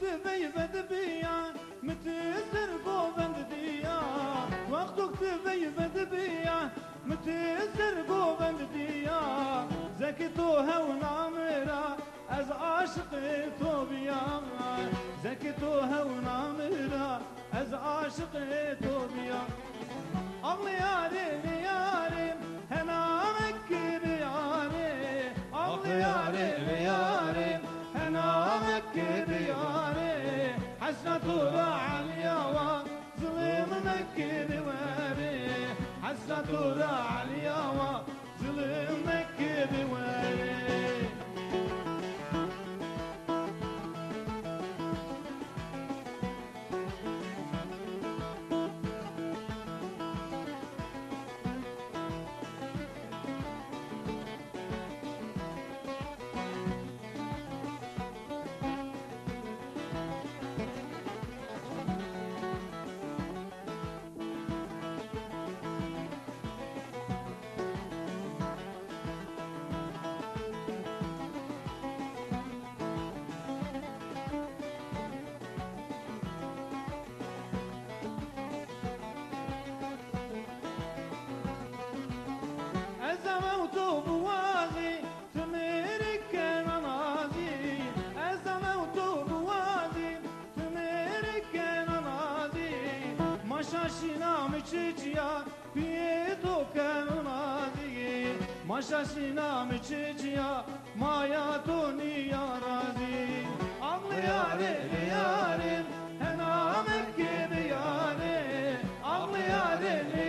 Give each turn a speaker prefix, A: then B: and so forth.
A: تبي بدبيا متسر قوبند ديا وقتك تبي بدبيا متسر قوبند ديا زكتوها ونامرا از عاشق تو بيا زكتوها ونامرا از عاشق تو بيا أغلى يارم يارم هنا مكي بيارم أغلى يارم يارم هنا مكي بيارم حسنة راعى اليوا ظلم مكي بواري حسنة راعى اليوا ظلم مكي بواري Maşaşina mıçıcıya maya duniya razi Ağlı yarim yarim hena mekke yarim Ağlı yarim